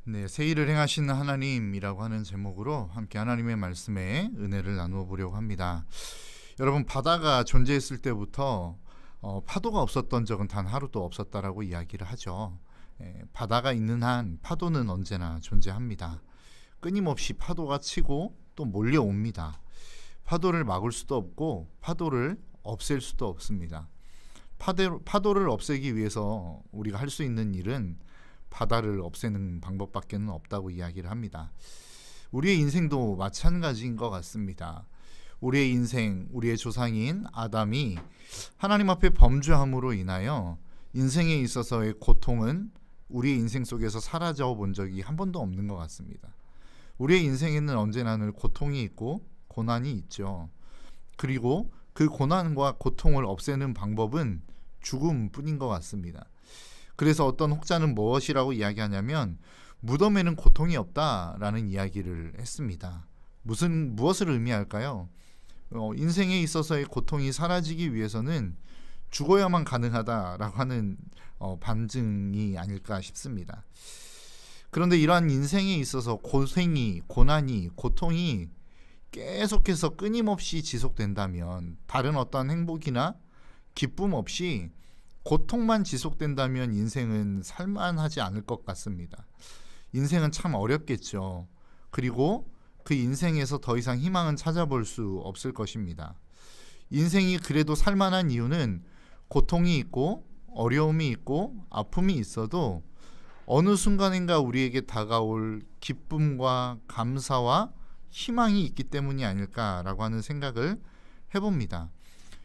네, 새 일을 행하시는 하나님이라고 하는 제목으로 함께 하나님의 말씀에 은혜를 나누어 보려고 합니다. 여러분, 바다가 존재했을 때부터 파도가 없었던 적은 단 하루도 없었다라고 이야기를 하죠. 바다가 있는 한 파도는 언제나 존재합니다. 끊임없이 파도가 치고 또 몰려옵니다. 파도를 막을 수도 없고 파도를 없앨 수도 없습니다. 파도를 없애기 위해서 우리가 할 수 있는 일은 바다를 없애는 방법밖에 없다고 이야기를 합니다. 우리의 인생도 마찬가지인 것 같습니다. 우리의 인생, 우리의 조상인 아담이 하나님 앞에 범죄함으로 인하여 인생에 있어서의 고통은 우리의 인생 속에서 사라져 본 적이 한 번도 없는 것 같습니다. 우리의 인생에는 언제나 늘 고통이 있고 고난이 있죠. 그리고 그 고난과 고통을 없애는 방법은 죽음뿐인 것 같습니다. 그래서 어떤 혹자는 무엇이라고 이야기하냐면 무덤에는 고통이 없다라는 이야기를 했습니다. 무엇을 의미할까요? 인생에 있어서의 고통이 사라지기 위해서는 죽어야만 가능하다라고 하는 반증이 아닐까 싶습니다. 그런데 이러한 인생에 있어서 고난이, 고통이 계속해서 끊임없이 지속된다면, 다른 어떤 행복이나 기쁨 없이 고통만 지속된다면 인생은 살만하지 않을 것 같습니다. 인생은 참 어렵겠죠. 그리고 그 인생에서 더 이상 희망은 찾아볼 수 없을 것입니다. 인생이 그래도 살만한 이유는 고통이 있고 어려움이 있고 아픔이 있어도 어느 순간인가 우리에게 다가올 기쁨과 감사와 희망이 있기 때문이 아닐까라고 하는 생각을 해봅니다.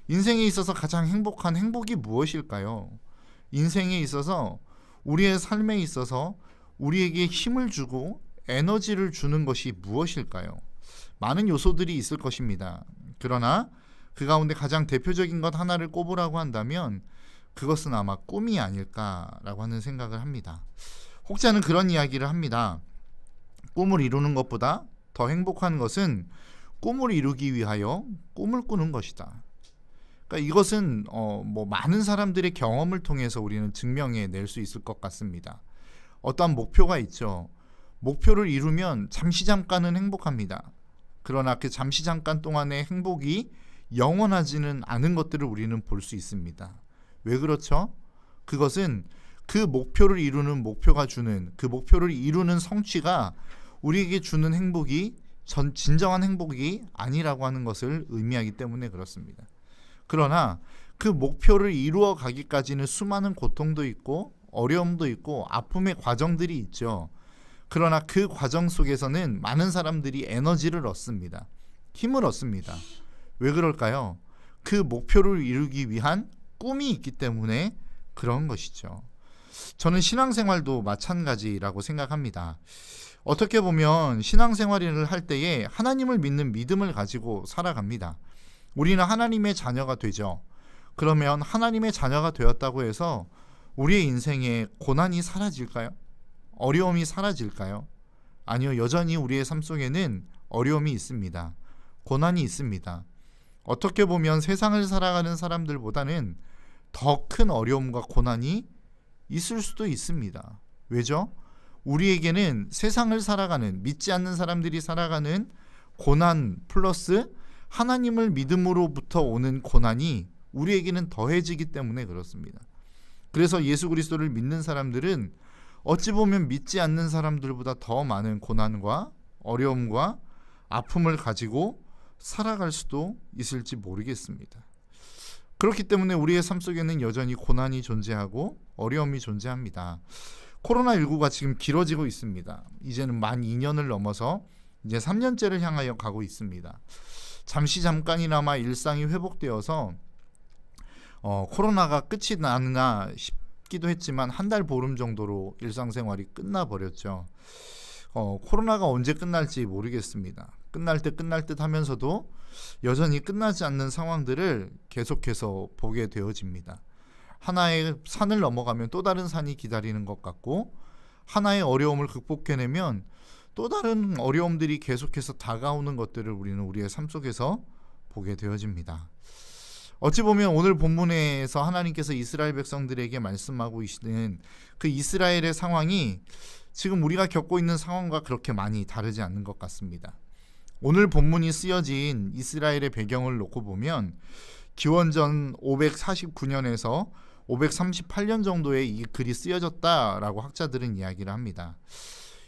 인생에 있어서 가장 행복한 행복이 무엇일까요? 인생에 있어서, 우리의 삶에 있어서 우리에게 힘을 주고 에너지를 주는 것이 무엇일까요? 많은 요소들이 있을 것입니다. 그러나 그 가운데 가장 대표적인 것 하나를 꼽으라고 한다면 그것은 아마 꿈이 아닐까라고 하는 생각을 합니다. 혹자는 그런 이야기를 합니다. 꿈을 이루는 것보다 더 행복한 것은 꿈을 이루기 위하여 꿈을 꾸는 것이다. 그러니까 이것은 많은 사람들의 경험을 통해서 우리는 증명해 낼 수 있을 것 같습니다. 어떠한 목표가 있죠. 목표를 이루면 잠시 잠깐은 행복합니다. 그러나 그 잠시 잠깐 동안의 행복이 영원하지는 않은 것들을 우리는 볼 수 있습니다. 왜 그렇죠? 그것은 그 목표를 이루는 그 목표를 이루는 성취가 우리에게 주는 행복이 진정한 행복이 아니라고 하는 것을 의미하기 때문에 그렇습니다. 그러나 그 목표를 이루어 가기까지는 수많은 고통도 있고 어려움도 있고 아픔의 과정들이 있죠. 그러나 그 과정 속에서는 많은 사람들이 에너지를 얻습니다. 힘을 얻습니다. 왜 그럴까요? 그 목표를 이루기 위한 꿈이 있기 때문에 그런 것이죠. 저는 신앙생활도 마찬가지라고 생각합니다. 어떻게 보면 신앙생활을 할 때에 하나님을 믿는 믿음을 가지고 살아갑니다. 우리는 하나님의 자녀가 되죠. 그러면 하나님의 자녀가 되었다고 해서 우리의 인생에 고난이 사라질까요? 어려움이 사라질까요? 아니요, 여전히 우리의 삶 속에는 어려움이 있습니다. 고난이 있습니다. 어떻게 보면 세상을 살아가는 사람들보다는 더 큰 어려움과 고난이 있을 수도 있습니다. 왜죠? 우리에게는 세상을 살아가는, 믿지 않는 사람들이 살아가는 고난 플러스 하나님을 믿음으로부터 오는 고난이 우리에게는 더해지기 때문에 그렇습니다. 그래서 예수 그리스도를 믿는 사람들은 어찌 보면 믿지 않는 사람들보다 더 많은 고난과 어려움과 아픔을 가지고 살아갈 수도 있을지 모르겠습니다. 그렇기 때문에 우리의 삶 속에는 여전히 고난이 존재하고 어려움이 존재합니다. 코로나19가 지금 길어지고 있습니다. 이제는 만 2년을 넘어서 이제 3년째를 향하여 가고 있습니다. 잠시 잠깐이나마 일상이 회복되어서 코로나가 끝이 나나 싶기도 했지만 한 달 보름 정도로 일상생활이 끝나버렸죠. 코로나가 언제 끝날지 모르겠습니다. 끝날 듯 하면서도 여전히 끝나지 않는 상황들을 계속해서 보게 되어집니다. 하나의 산을 넘어가면 또 다른 산이 기다리는 것 같고, 하나의 어려움을 극복해내면 또 다른 어려움들이 계속해서 다가오는 것들을 우리는 우리의 삶 속에서 보게 되어집니다. 어찌 보면 오늘 본문에서 하나님께서 이스라엘 백성들에게 말씀하고 계시는 그 이스라엘의 상황이 지금 우리가 겪고 있는 상황과 그렇게 많이 다르지 않는 것 같습니다. 오늘 본문이 쓰여진 이스라엘의 배경을 놓고 보면 기원전 549년에서 538년 정도에 이 글이 쓰여졌다라고 학자들은 이야기를 합니다.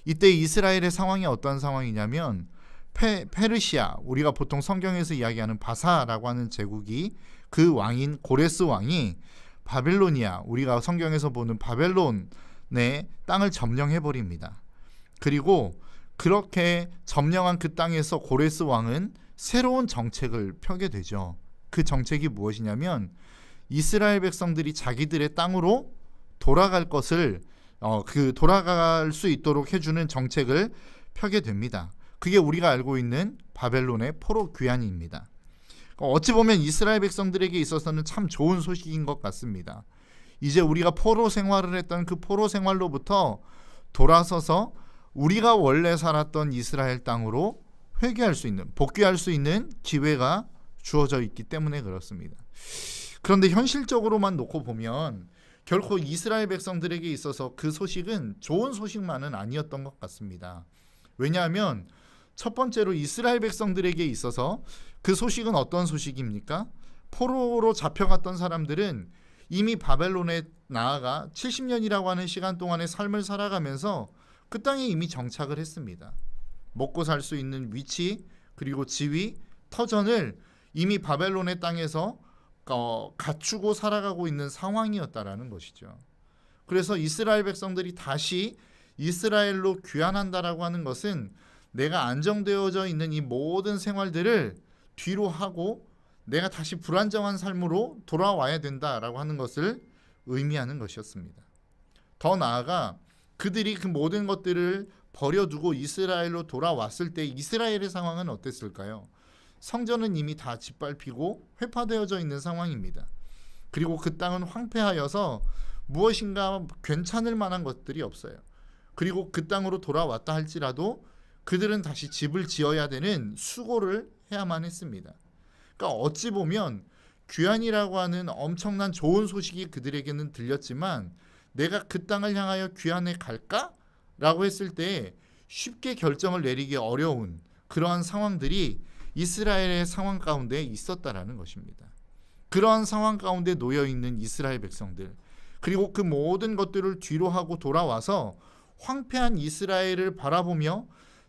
이때 이스라엘의 상황이 어떤 상황이냐면 페르시아, 우리가 보통 성경에서 이야기하는 바사라고 하는 제국이 그 왕인 고레스 왕이 바벨로니아, 우리가 성경에서 보는 바벨론의 땅을 점령해버립니다. 그리고 그렇게 점령한 그 땅에서 고레스 왕은 새로운 정책을 펴게 되죠. 그 정책이 무엇이냐면 이스라엘 백성들이 자기들의 땅으로 돌아갈 것을 돌아갈 수 있도록 해주는 정책을 펴게 됩니다. 그게 우리가 알고 있는 바벨론의 포로 귀환입니다. 어찌 보면 이스라엘 백성들에게 있어서는 참 좋은 소식인 것 같습니다. 이제 우리가 포로 생활을 했던 그 포로 생활로부터 돌아서서 우리가 원래 살았던 이스라엘 땅으로 회귀할 수 있는, 복귀할 수 있는 기회가 주어져 있기 때문에 그렇습니다. 그런데 현실적으로만 놓고 보면 결코 이스라엘 백성들에게 있어서 그 소식은 좋은 소식만은 아니었던 것 같습니다. 왜냐하면 첫 번째로 이스라엘 백성들에게 있어서 그 소식은 어떤 소식입니까? 포로로 잡혀갔던 사람들은 이미 바벨론에 나아가 70년이라고 하는 시간 동안의 삶을 살아가면서 그 땅에 이미 정착을 했습니다. 먹고 살 수 있는 위치, 그리고 지위, 터전을 이미 바벨론의 땅에서 갖추고 살아가고 있는 상황이었다라는 것이죠. 그래서 이스라엘 백성들이 다시 이스라엘로 귀환한다라고 하는 것은 내가 안정되어져 있는 이 모든 생활들을 뒤로 하고 내가 다시 불안정한 삶으로 돌아와야 된다라고 하는 것을 의미하는 것이었습니다. 더 나아가 그들이 그 모든 것들을 버려두고 이스라엘로 돌아왔을 때 이스라엘의 상황은 어땠을까요? 성전은 이미 다 짓밟히고 회파되어져 있는 상황입니다. 그리고 그 땅은 황폐하여서 무엇인가 괜찮을 만한 것들이 없어요. 그리고 그 땅으로 돌아왔다 할지라도 그들은 다시 집을 지어야 되는 수고를 해야만 했습니다. 그러니까 어찌 보면 귀환이라고 하는 엄청난 좋은 소식이 그들에게는 들렸지만 내가 그 땅을 향하여 귀환해 갈까? 라고 했을 때 쉽게 결정을 내리기 어려운 그러한 상황들이 이스라엘의 상황 가운데 있었다라는 것입니다. 그러한 상황 가운데 놓여 있는 이스라엘 백성들, 그리고 그 모든 것들을 뒤로 하고 돌아와서 황폐한 이스라엘을 바라보며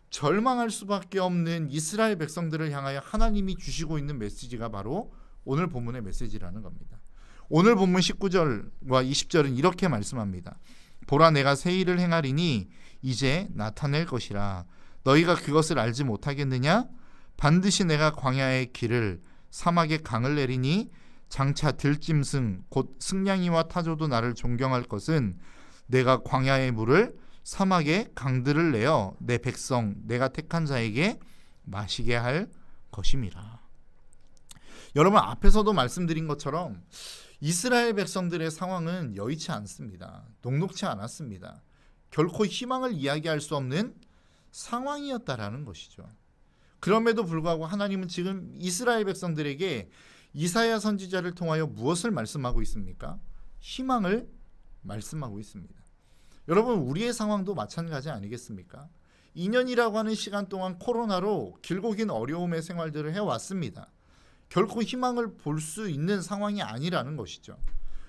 절망할 수밖에 없는 이스라엘 백성들을 향하여 하나님이 주시고 있는 메시지가 바로 오늘 본문의 메시지라는 겁니다. 오늘 본문 19절과 20절은 이렇게 말씀합니다. 보라, 내가 새 일을 행하리니 이제 나타낼 것이라. 너희가 그것을 알지 못하겠느냐? 반드시 내가 광야의 길을 사막의 강을 내리니 장차 들짐승 곧 승냥이와 타조도 나를 존경할 것은 내가 광야의 물을 사막의 강들을 내어 내 백성 내가 택한 자에게 마시게 할 것임이라. 여러분, 앞에서도 말씀드린 것처럼 이스라엘 백성들의 상황은 여의치 않습니다. 녹록치 않았습니다. 결코 희망을 이야기할 수 없는 상황이었다라는 것이죠. 그럼에도 불구하고 하나님은 지금 이스라엘 백성들에게 이사야 선지자를 통하여 무엇을 말씀하고 있습니까? 희망을 말씀하고 있습니다. 여러분, 우리의 상황도 마찬가지 아니겠습니까? 2년이라고 하는 시간 동안 코로나로 길고 긴 어려움의 생활들을 해왔습니다. 결코 희망을 볼 수 있는 상황이 아니라는 것이죠.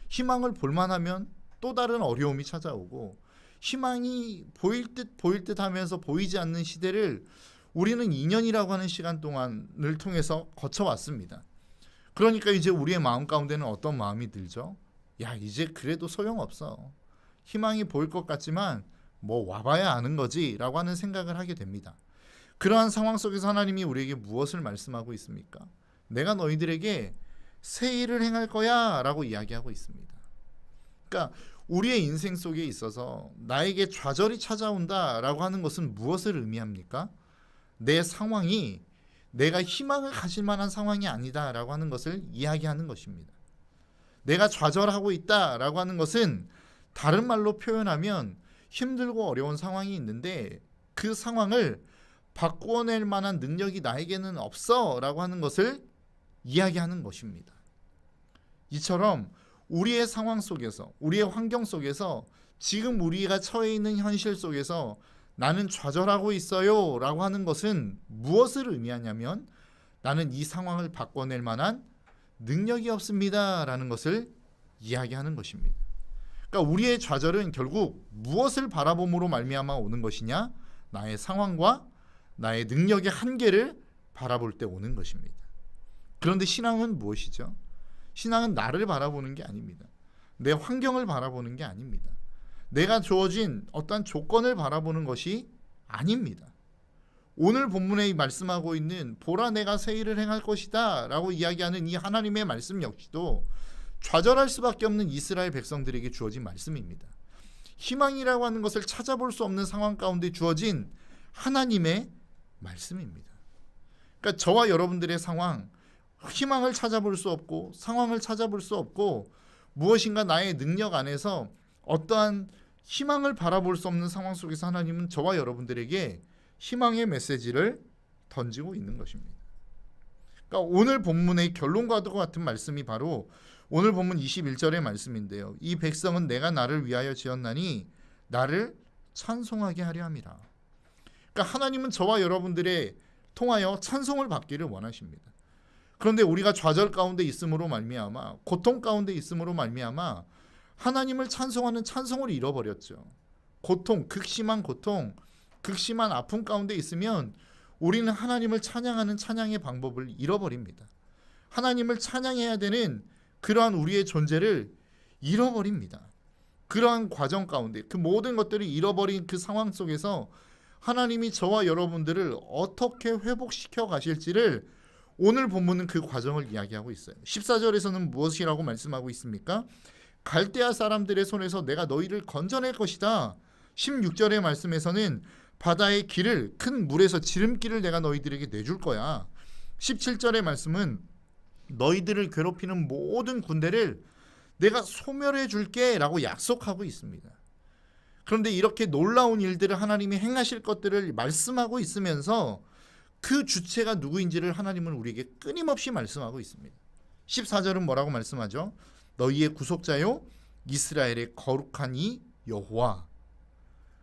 희망을 볼만하면 또 다른 어려움이 찾아오고 희망이 보일 듯 하면서 보이지 않는 시대를 우리는 2년이라고 하는 시간 동안을 통해서 거쳐왔습니다. 그러니까 이제 우리의 마음 가운데는 어떤 마음이 들죠? 야, 이제 그래도 소용없어. 희망이 보일 것 같지만 뭐 와봐야 아는 거지 라고 하는 생각을 하게 됩니다. 그러한 상황 속에서 하나님이 우리에게 무엇을 말씀하고 있습니까? 내가 너희들에게 새 일을 행할 거야 라고 이야기하고 있습니다. 그러니까 우리의 인생 속에 있어서 나에게 좌절이 찾아온다 라고 하는 것은 무엇을 의미합니까? 내 상황이 내가 희망을 가질 만한 상황이 아니다 라고 하는 것을 이야기하는 것입니다. 내가 좌절하고 있다 라고 하는 것은 다른 말로 표현하면 힘들고 어려운 상황이 있는데 그 상황을 바꾸어낼 만한 능력이 나에게는 없어 라고 하는 것을 이야기하는 것입니다. 이처럼 우리의 상황 속에서, 우리의 환경 속에서 지금 우리가 처해 있는 현실 속에서 나는 좌절하고 있어요 라고 하는 것은 무엇을 의미하냐면 나는 이 상황을 바꿔낼 만한 능력이 없습니다 라는 것을 이야기하는 것입니다. 그러니까 우리의 좌절은 결국 무엇을 바라봄으로 말미암아 오는 것이냐? 나의 상황과 나의 능력의 한계를 바라볼 때 오는 것입니다. 그런데 신앙은 무엇이죠? 신앙은 나를 바라보는 게 아닙니다. 내 환경을 바라보는 게 아닙니다. 내가 주어진 어떤 조건을 바라보는 것이 아닙니다. 오늘 본문에 말씀하고 있는 보라 내가 새 일을 행할 것이다 라고 이야기하는 이 하나님의 말씀 역시도 좌절할 수밖에 없는 이스라엘 백성들에게 주어진 말씀입니다. 희망이라고 하는 것을 찾아볼 수 없는 상황 가운데 주어진 하나님의 말씀입니다. 그러니까 저와 여러분들의 상황, 희망을 찾아볼 수 없고 상황을 찾아볼 수 없고 무엇인가 나의 능력 안에서 어떠한 희망을 바라볼 수 없는 상황 속에서 하나님은 저와 여러분들에게 희망의 메시지를 던지고 있는 것입니다. 그러니까 오늘 본문의 결론과도 같은 말씀이 바로 오늘 본문 21절의 말씀인데요. 이 백성은 내가 나를 위하여 지었나니 나를 찬송하게 하려 함이라. 그러니까 하나님은 저와 여러분들의 통하여 찬송을 받기를 원하십니다. 그런데 우리가 좌절 가운데 있음으로 말미암아 고통 가운데 있음으로 말미암아 하나님을 찬송하는 찬송을 잃어버렸죠. 고통, 극심한 아픔 가운데 있으면 우리는 하나님을 찬양하는 찬양의 방법을 잃어버립니다. 하나님을 찬양해야 되는 그러한 우리의 존재를 잃어버립니다. 그러한 과정 가운데 그 모든 것들을 잃어버린 그 상황 속에서 하나님이 저와 여러분들을 어떻게 회복시켜 가실지를 오늘 본문은 그 과정을 이야기하고 있어요. 14절에서는 무엇이라고 말씀하고 있습니까? 갈대아 사람들의 손에서 내가 너희를 건져낼 것이다. 16절의 말씀에서는 바다의 길을 큰 물에서 지름길을 내가 너희들에게 내줄 거야. 17절의 말씀은 너희들을 괴롭히는 모든 군대를 내가 소멸해 줄게 라고 약속하고 있습니다. 그런데 이렇게 놀라운 일들을 하나님이 행하실 것들을 말씀하고 있으면서 그 주체가 누구인지를 하나님은 우리에게 끊임없이 말씀하고 있습니다. 14절은 뭐라고 말씀하죠? 너희의 구속자요 이스라엘의 거룩한 이 여호와.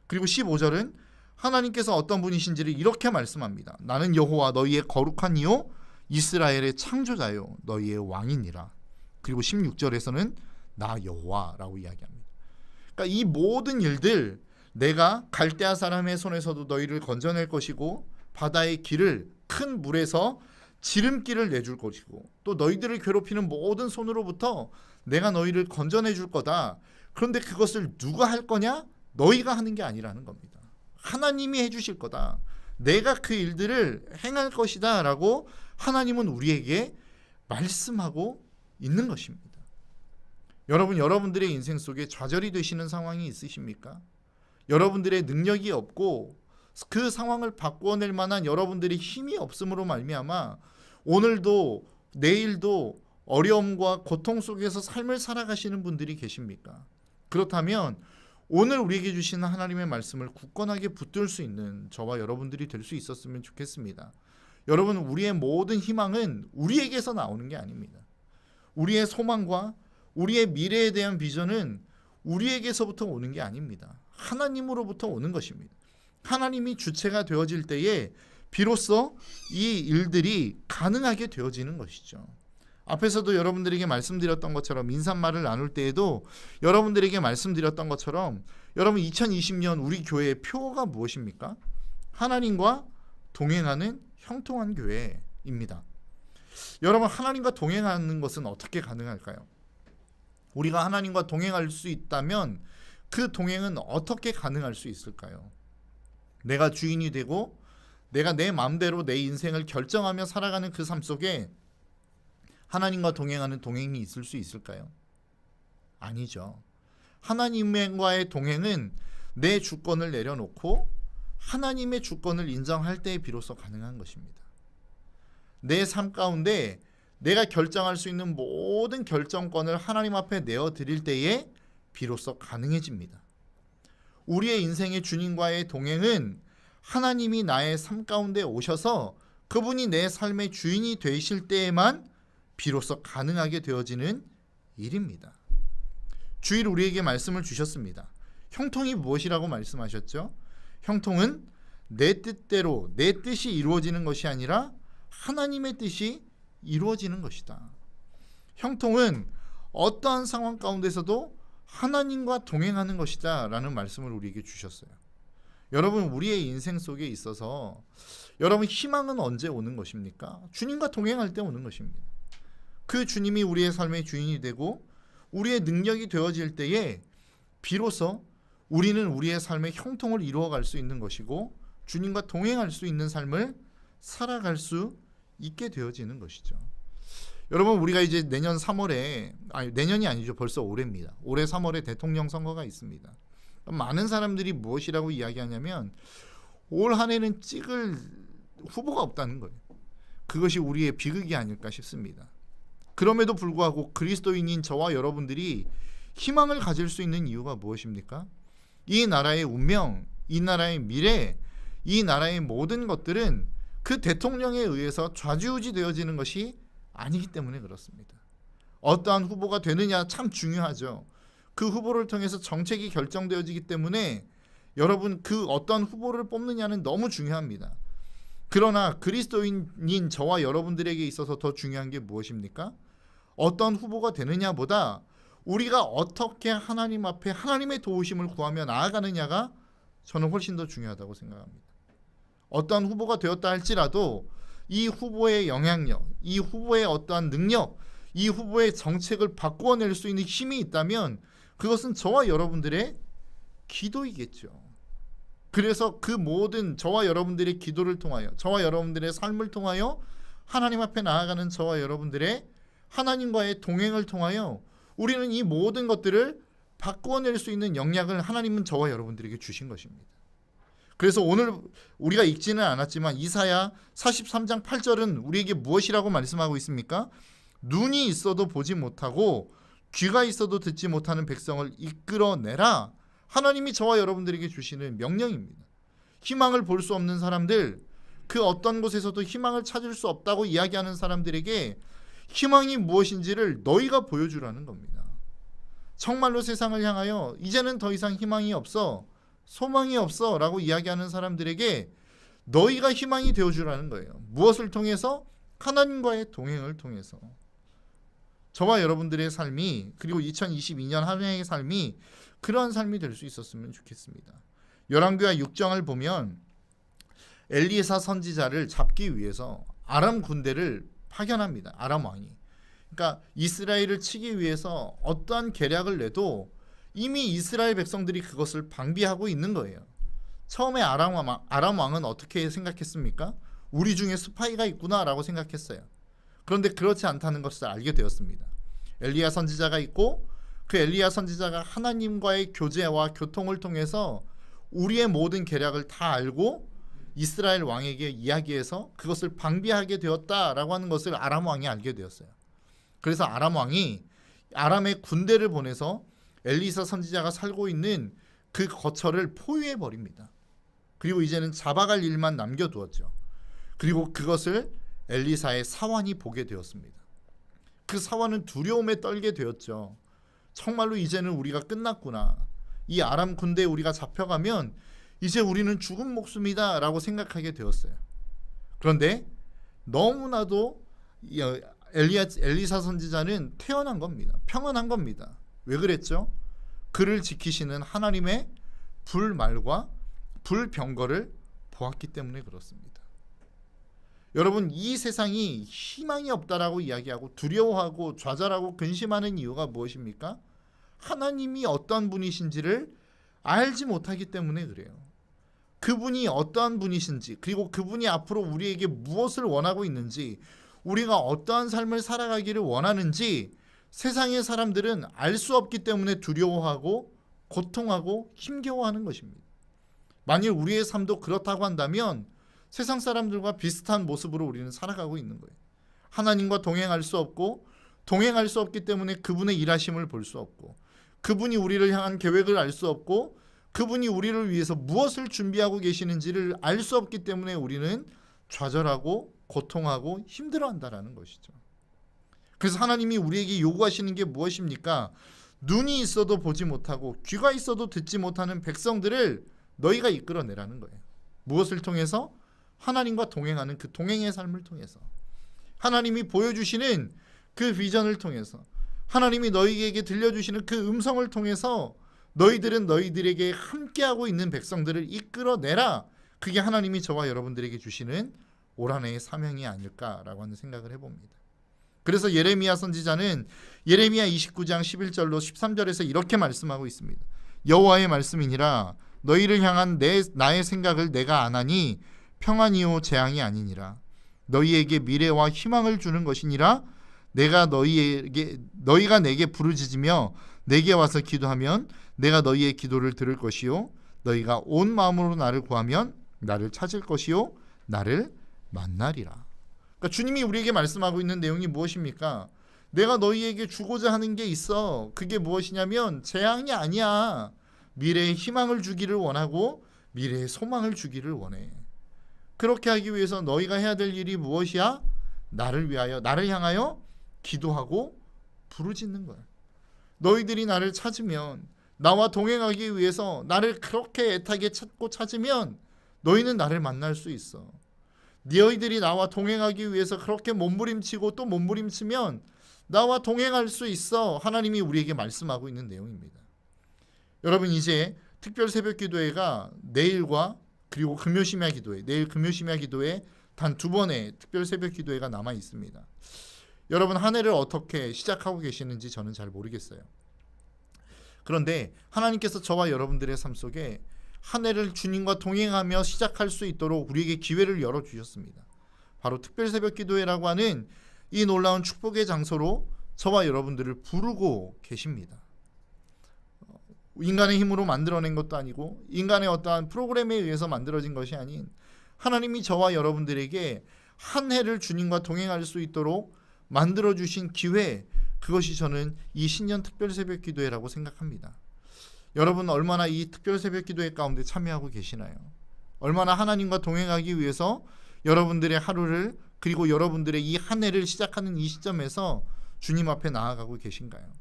그리고 15절은 하나님께서 어떤 분이신지를 이렇게 말씀합니다. 나는 여호와 너희의 거룩한 이요 이스라엘의 창조자요 너희의 왕이니라. 그리고 16절에서는 나 여호와라고 이야기합니다. 그러니까 이 모든 일들 내가 갈대아 사람의 손에서도 너희를 건져낼 것이고 바다의 길을 큰 물에서 지름길을 내줄 것이고 또 너희들을 괴롭히는 모든 손으로부터 내가 너희를 건져내 줄 거다. 그런데 그것을 누가 할 거냐? 너희가 하는 게 아니라는 겁니다. 하나님이 해주실 거다. 내가 그 일들을 행할 것이다 라고 하나님은 우리에게 말씀하고 있는 것입니다. 여러분, 여러분들의 인생 속에 좌절이 되시는 상황이 있으십니까? 여러분들의 능력이 없고 그 상황을 바꿔낼 만한 여러분들의 힘이 없음으로 말미암아 오늘도 내일도 어려움과 고통 속에서 삶을 살아가시는 분들이 계십니까? 그렇다면 오늘 우리에게 주시는 하나님의 말씀을 굳건하게 붙들 수 있는 저와 여러분들이 될 수 있었으면 좋겠습니다. 여러분, 우리의 모든 희망은 우리에게서 나오는 게 아닙니다. 우리의 소망과 우리의 미래에 대한 비전은 우리에게서부터 오는 게 아닙니다. 하나님으로부터 오는 것입니다. 하나님이 주체가 되어질 때에 비로소 이 일들이 가능하게 되어지는 것이죠. 앞에서도 여러분들에게 말씀드렸던 것처럼 인사말을 나눌 때에도 여러분들에게 말씀드렸던 것처럼 여러분 2020년 우리 교회의 표어가 무엇입니까? 하나님과 동행하는 형통한 교회입니다. 여러분, 하나님과 동행하는 것은 어떻게 가능할까요? 우리가 하나님과 동행할 수 있다면 그 동행은 어떻게 가능할 수 있을까요? 내가 주인이 되고 내가 내 마음대로 내 인생을 결정하며 살아가는 그 삶 속에 하나님과 동행하는 동행이 있을 수 있을까요? 아니죠. 하나님과의 동행은 내 주권을 내려놓고 하나님의 주권을 인정할 때에 비로소 가능한 것입니다. 내 삶 가운데 내가 결정할 수 있는 모든 결정권을 하나님 앞에 내어드릴 때에 비로소 가능해집니다. 우리의 인생의 주님과의 동행은 하나님이 나의 삶 가운데 오셔서 그분이 내 삶의 주인이 되실 때에만 비로소 가능하게 되어지는 일입니다. 주일 우리에게 말씀을 주셨습니다. 형통이 무엇이라고 말씀하셨죠? 형통은 내 뜻대로 내 뜻이 이루어지는 것이 아니라 하나님의 뜻이 이루어지는 것이다. 형통은 어떠한 상황 가운데서도 하나님과 동행하는 것이다 라는 말씀을 우리에게 주셨어요. 여러분, 우리의 인생 속에 있어서 여러분, 희망은 언제 오는 것입니까? 주님과 동행할 때 오는 것입니다. 그 주님이 우리의 삶의 주인이 되고 우리의 능력이 되어질 때에 비로소 우리는 우리의 삶의 형통을 이루어갈 수 있는 것이고 주님과 동행할 수 있는 삶을 살아갈 수 있게 되어지는 것이죠. 여러분, 우리가 이제 내년 3월에 내년이 아니죠. 벌써 올해입니다. 올해 3월에 대통령 선거가 있습니다. 많은 사람들이 무엇이라고 이야기하냐면 올 한 해는 찍을 후보가 없다는 거예요. 그것이 우리의 비극이 아닐까 싶습니다. 그럼에도 불구하고 그리스도인인 저와 여러분들이 희망을 가질 수 있는 이유가 무엇입니까? 이 나라의 운명, 이 나라의 미래, 이 나라의 모든 것들은 그 대통령에 의해서 좌지우지되어지는 것이 아니기 때문에 그렇습니다. 어떠한 후보가 되느냐 참 중요하죠. 그 후보를 통해서 정책이 결정되어지기 때문에 여러분, 그 어떤 후보를 뽑느냐는 너무 중요합니다. 그러나 그리스도인인 저와 여러분들에게 있어서 더 중요한 게 무엇입니까? 어떤 후보가 되느냐보다 우리가 어떻게 하나님 앞에 하나님의 도우심을 구하며 나아가느냐가 저는 훨씬 더 중요하다고 생각합니다. 어떠한 후보가 되었다 할지라도 이 후보의 영향력, 이 후보의 어떠한 능력, 이 후보의 정책을 바꾸어낼 수 있는 힘이 있다면 그것은 저와 여러분들의 기도이겠죠. 그래서 그 모든 저와 여러분들의 기도를 통하여, 저와 여러분들의 삶을 통하여 하나님 앞에 나아가는 저와 여러분들의 하나님과의 동행을 통하여 우리는 이 모든 것들을 바꾸어낼 수 있는 역량을 하나님은 저와 여러분들에게 주신 것입니다. 그래서 오늘 우리가 읽지는 않았지만 이사야 43장 8절은 우리에게 무엇이라고 말씀하고 있습니까? 눈이 있어도 보지 못하고 귀가 있어도 듣지 못하는 백성을 이끌어내라. 하나님이 저와 여러분들에게 주시는 명령입니다. 희망을 볼 수 없는 사람들, 그 어떤 곳에서도 희망을 찾을 수 없다고 이야기하는 사람들에게 희망이 무엇인지를 너희가 보여주라는 겁니다. 정말로 세상을 향하여 이제는 더 이상 희망이 없어, 소망이 없어 라고 이야기하는 사람들에게 너희가 희망이 되어주라는 거예요. 무엇을 통해서? 하나님과의 동행을 통해서. 저와 여러분들의 삶이, 그리고 2022년 한 해의 삶이 그러한 삶이 될 수 있었으면 좋겠습니다. 열왕기하 6장을 보면 엘리사 선지자를 잡기 위해서 아람 군대를 파견합니다. 아람 왕이. 그러니까 이스라엘을 치기 위해서 어떠한 계략을 내도 이미 이스라엘 백성들이 그것을 방비하고 있는 거예요. 처음에 아람 왕은 어떻게 생각했습니까? 우리 중에 스파이가 있구나라고 생각했어요. 그런데 그렇지 않다는 것을 알게 되었습니다. 엘리야 선지자가 있고 그 엘리야 선지자가 하나님과의 교제와 교통을 통해서 우리의 모든 계략을 다 알고 이스라엘 왕에게 이야기해서 그것을 방비하게 되었다라고 하는 것을 아람 왕이 알게 되었어요. 그래서 아람 왕이 아람의 군대를 보내서 엘리사 선지자가 살고 있는 그 거처를 포위해 버립니다. 그리고 이제는 잡아갈 일만 남겨두었죠. 그리고 그것을 엘리사의 사환이 보게 되었습니다. 그 사환은 두려움에 떨게 되었죠. 정말로 이제는 우리가 끝났구나. 이 아람 군대에 우리가 잡혀가면 이제 우리는 죽은 목숨이다 라고 생각하게 되었어요. 그런데 너무나도 엘리사 선지자는 태어난 겁니다. 평안한 겁니다. 왜 그랬죠? 그를 지키시는 하나님의 불말과 불병거를 보았기 때문에 그렇습니다. 여러분, 이 세상이 희망이 없다라고 이야기하고 두려워하고 좌절하고 근심하는 이유가 무엇입니까? 하나님이 어떠한 분이신지를 알지 못하기 때문에 그래요. 그분이 어떠한 분이신지, 그리고 그분이 앞으로 우리에게 무엇을 원하고 있는지, 우리가 어떠한 삶을 살아가기를 원하는지 세상의 사람들은 알 수 없기 때문에 두려워하고 고통하고 힘겨워하는 것입니다. 만일 우리의 삶도 그렇다고 한다면 세상 사람들과 비슷한 모습으로 우리는 살아가고 있는 거예요. 하나님과 동행할 수 없고, 동행할 수 없기 때문에 그분의 일하심을 볼 수 없고, 그분이 우리를 향한 계획을 알 수 없고, 그분이 우리를 위해서 무엇을 준비하고 계시는지를 알 수 없기 때문에 우리는 좌절하고 고통하고 힘들어한다라는 것이죠. 그래서 하나님이 우리에게 요구하시는 게 무엇입니까? 눈이 있어도 보지 못하고 귀가 있어도 듣지 못하는 백성들을 너희가 이끌어내라는 거예요. 무엇을 통해서? 하나님과 동행하는 그 동행의 삶을 통해서, 하나님이 보여주시는 그 비전을 통해서, 하나님이 너희에게 들려주시는 그 음성을 통해서 너희들은 너희들에게 함께하고 있는 백성들을 이끌어내라. 그게 하나님이 저와 여러분들에게 주시는 올 한 해의 사명이 아닐까라고 하는 생각을 해봅니다. 그래서 예레미야 선지자는 예레미야 29장 11절로 13절에서 이렇게 말씀하고 있습니다. 여호와의 말씀이니라. 너희를 향한 나의 생각을 내가 아나니 평안이요 재앙이 아니니라. 너희에게 미래와 희망을 주는 것이니라. 너희가 내게 부르짖으며 내게 와서 기도하면 내가 너희의 기도를 들을 것이요 너희가 온 마음으로 나를 구하면 나를 찾을 것이요 나를 만나리라. 그러니까 주님이 우리에게 말씀하고 있는 내용이 무엇입니까? 내가 너희에게 주고자 하는 게 있어. 그게 무엇이냐면 재앙이 아니야. 미래의 희망을 주기를 원하고 미래의 소망을 주기를 원해. 그렇게 하기 위해서 너희가 해야 될 일이 무엇이야? 나를 위하여, 나를 향하여 기도하고 부르짖는 거야. 너희들이 나를 찾으면, 나와 동행하기 위해서 나를 그렇게 애타게 찾고 찾으면 너희는 나를 만날 수 있어. 너희들이 나와 동행하기 위해서 그렇게 몸부림치고 또 몸부림치면 나와 동행할 수 있어. 하나님이 우리에게 말씀하고 있는 내용입니다. 여러분, 이제 특별 새벽 기도회가 내일과 그리고 금요 심야 기도회, 내일 금요 심야 기도회 단 2번의 특별 새벽 기도회가 남아 있습니다. 여러분, 한 해를 어떻게 시작하고 계시는지 저는 잘 모르겠어요. 그런데 하나님께서 저와 여러분들의 삶 속에 한 해를 주님과 동행하며 시작할 수 있도록 우리에게 기회를 열어주셨습니다. 바로 특별 새벽 기도회라고 하는 이 놀라운 축복의 장소로 저와 여러분들을 부르고 계십니다. 인간의 힘으로 만들어낸 것도 아니고 인간의 어떠한 프로그램에 의해서 만들어진 것이 아닌 하나님이 저와 여러분들에게 한 해를 주님과 동행할 수 있도록 만들어주신 기회, 그것이 저는 이 신년 특별 새벽 기도회라고 생각합니다. 여러분, 얼마나 이 특별 새벽 기도회 가운데 참여하고 계시나요? 얼마나 하나님과 동행하기 위해서 여러분들의 하루를, 그리고 여러분들의 이 한 해를 시작하는 이 시점에서 주님 앞에 나아가고 계신가요?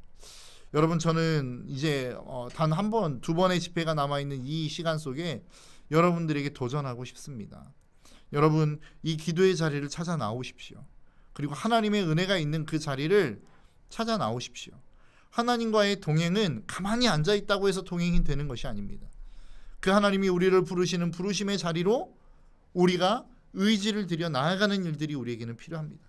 여러분, 저는 이제 단 한 번, 2번의 집회가 남아있는 이 시간 속에 여러분들에게 도전하고 싶습니다. 여러분, 이 기도의 자리를 찾아 나오십시오. 그리고 하나님의 은혜가 있는 그 자리를 찾아 나오십시오. 하나님과의 동행은 가만히 앉아있다고 해서 동행이 되는 것이 아닙니다. 그 하나님이 우리를 부르시는 부르심의 자리로 우리가 의지를 들여 나아가는 일들이 우리에게는 필요합니다.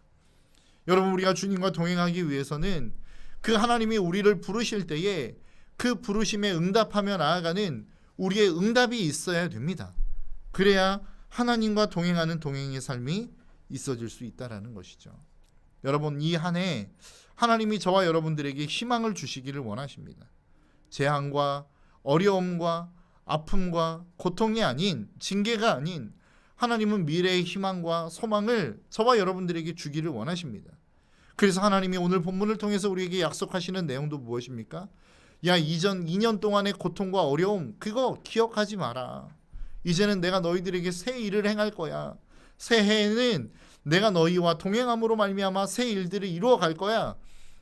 여러분, 우리가 주님과 동행하기 위해서는 그 하나님이 우리를 부르실 때에 그 부르심에 응답하며 나아가는 우리의 응답이 있어야 됩니다. 그래야 하나님과 동행하는 동행의 삶이 있어질 수 있다라는 것이죠. 여러분, 이 한 해 하나님이 저와 여러분들에게 희망을 주시기를 원하십니다. 재앙과 어려움과 아픔과 고통이 아닌, 징계가 아닌 하나님은 미래의 희망과 소망을 저와 여러분들에게 주기를 원하십니다. 그래서 하나님이 오늘 본문을 통해서 우리에게 약속하시는 내용도 무엇입니까? 야, 이전 2년 동안의 고통과 어려움, 그거 기억하지 마라. 이제는 내가 너희들에게 새 일을 행할 거야. 새해에는 내가 너희와 동행함으로 말미암아 새 일들을 이루어 갈 거야.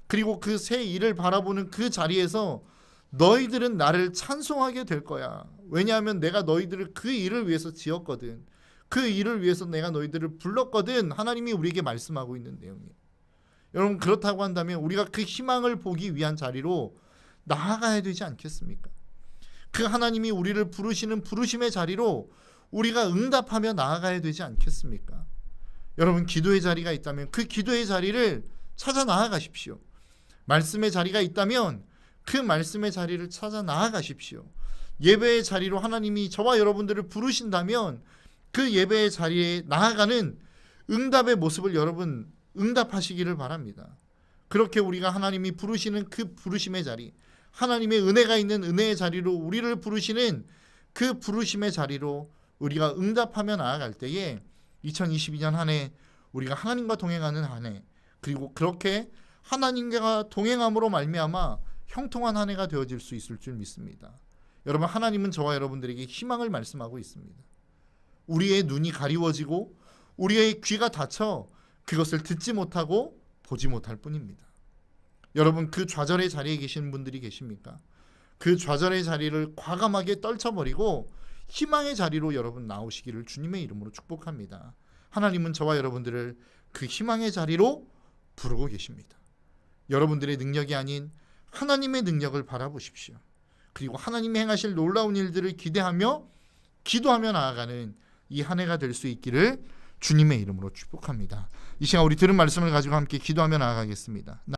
그리고 그 새 일을 바라보는 그 자리에서 너희들은 나를 찬송하게 될 거야. 왜냐하면 내가 너희들을 그 일을 위해서 지었거든. 그 일을 위해서 내가 너희들을 불렀거든. 하나님이 우리에게 말씀하고 있는 내용이에요. 여러분, 그렇다고 한다면 우리가 그 희망을 보기 위한 자리로 나아가야 되지 않겠습니까? 그 하나님이 우리를 부르시는 부르심의 자리로 우리가 응답하며 나아가야 되지 않겠습니까? 여러분, 기도의 자리가 있다면 그 기도의 자리를 찾아 나아가십시오. 말씀의 자리가 있다면 그 말씀의 자리를 찾아 나아가십시오. 예배의 자리로 하나님이 저와 여러분들을 부르신다면 그 예배의 자리에 나아가는 응답의 모습을 여러분 응답하시기를 바랍니다. 그렇게 우리가 하나님이 부르시는 그 부르심의 자리, 하나님의 은혜가 있는 은혜의 자리로 우리를 부르시는 그 부르심의 자리로 우리가 응답하며 나아갈 때에 2022년 한 해 우리가 하나님과 동행하는 한 해, 그리고 그렇게 하나님과 동행함으로 말미암아 형통한 한 해가 되어질 수 있을 줄 믿습니다. 여러분, 하나님은 저와 여러분들에게 희망을 말씀하고 있습니다. 우리의 눈이 가리워지고 우리의 귀가 닫혀 그것을 듣지 못하고 보지 못할 뿐입니다. 여러분 그 좌절의 자리에 계시는 분들이 계십니까? 그 좌절의 자리를 과감하게 떨쳐버리고 희망의 자리로 여러분 나오시기를 주님의 이름으로 축복합니다. 하나님은 저와 여러분들을 그 희망의 자리로 부르고 계십니다. 여러분들의 능력이 아닌 하나님의 능력을 바라보십시오. 그리고 하나님이 행하실 놀라운 일들을 기대하며 기도하며 나아가는 이 한 해가 될 수 있기를 주님의 이름으로 축복합니다. 이 시간 우리 들은 말씀을 가지고 함께 기도하며 나아가겠습니다.